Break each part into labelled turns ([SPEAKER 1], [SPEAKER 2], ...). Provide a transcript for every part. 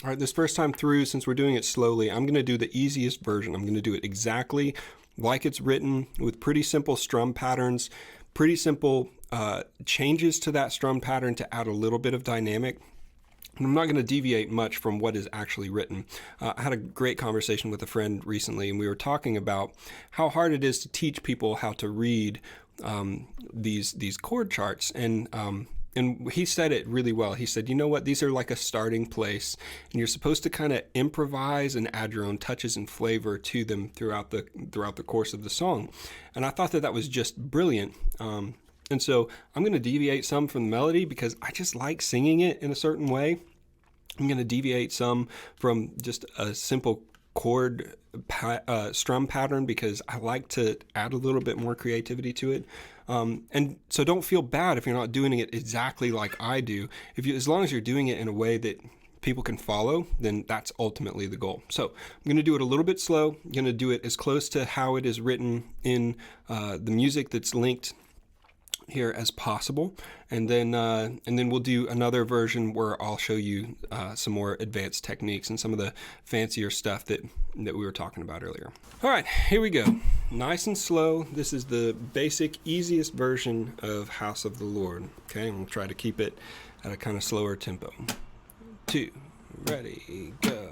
[SPEAKER 1] All right, this first time through, since we're doing it slowly, I'm going to do the easiest version. I'm going to do it exactly like it's written with pretty simple strum patterns, pretty simple changes to that strum pattern to add a little bit of dynamic. I'm not going to deviate much from what is actually written. I had a great conversation with a friend recently, and we were talking about how hard it is to teach people how to read these chord charts. And he said it really well. He said, you know what, these are like a starting place, and you're supposed to kind of improvise and add your own touches and flavor to them throughout the course of the song. And I thought that was just brilliant. And so I'm going to deviate some from the melody because I just like singing it in a certain way. I'm going to deviate some from just a simple chord strum pattern because I like to add a little bit more creativity to it. And so don't feel bad if you're not doing it exactly like I do. As long as you're doing it in a way that people can follow, then that's ultimately the goal. So I'm going to do it a little bit slow. I'm going to do it as close to how it is written in the music that's linked here as possible, and then we'll do another version where I'll show you some more advanced techniques and some of the fancier stuff that we were talking about earlier. All right, here we go. Nice and slow. This is the basic, easiest version of House of the Lord. Okay, and we'll try to keep it at a kind of slower tempo. 2, ready, go.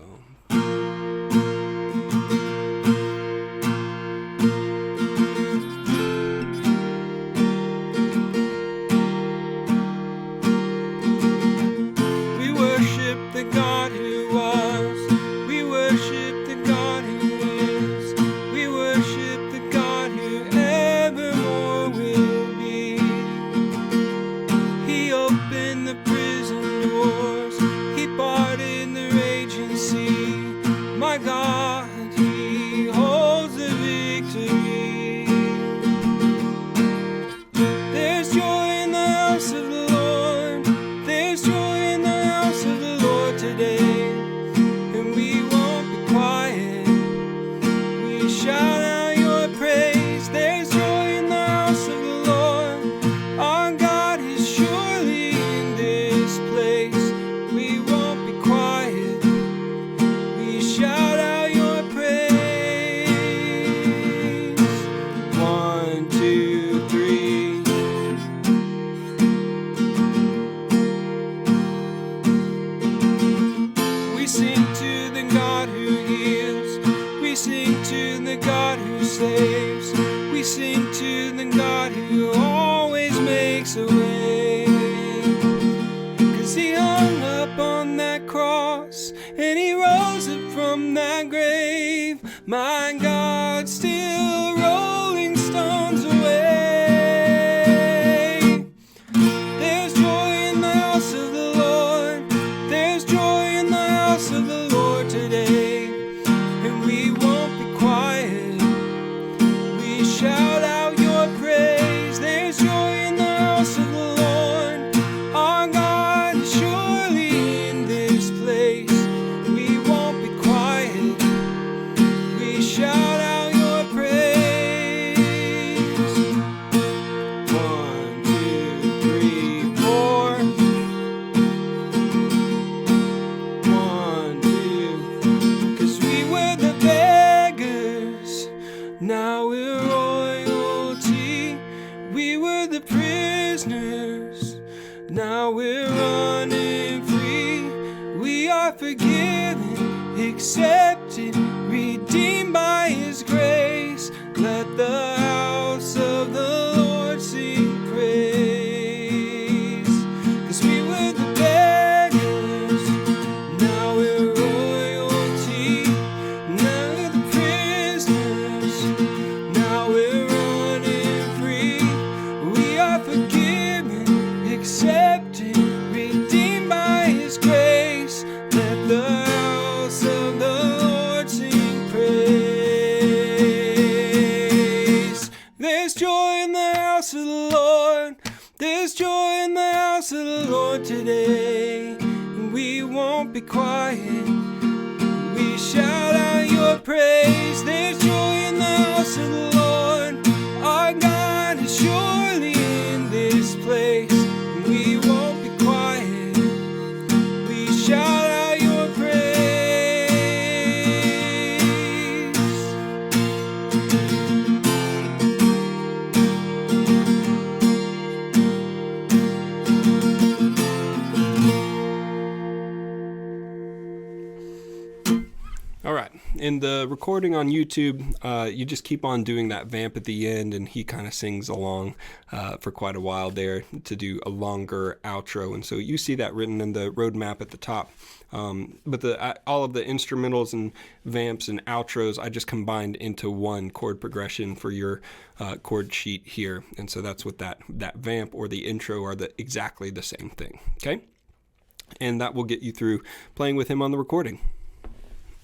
[SPEAKER 1] We sing to the God who always makes a way. 'Cause he hung up on that cross and he rose up from that grave. My God, still rolling stones away. There's joy in the house of the Lord. There's joy in the house of the Lord today. And we won't be quiet. Shout out your praise. There's joy in the house of the Lord. Our God is surely in this place. We won't be quiet. We shout out your praise. 1, 2, 3, 4. 1, 2. 'Cause we were the beggars. Now we're we were the prisoners, now we're running free. We are forgiven, accepted, redeemed by His grace. Let the house of the Lord sing praise. 'Cause we were the beggars, now we're royalty. Now we're the prisoners, now we're forgiven, accepted, redeemed by His grace. Let the house of the Lord sing praise. There's joy in the house of the Lord. There's joy in the house of the Lord today. And we won't be quiet. We shout out your praise. There's joy in the house of the Lord. Our God is surely in this place. We won't be quiet. We shout out your praise. in the recording on YouTube, you just keep on doing that vamp at the end, and he kind of sings along for quite a while there to do a longer outro. And so you see that written in the roadmap at the top. But all of the instrumentals and vamps and outros, I just combined into one chord progression for your chord sheet here. And so that's what that vamp or the intro are exactly the same thing. Okay? And that will get you through playing with him on the recording.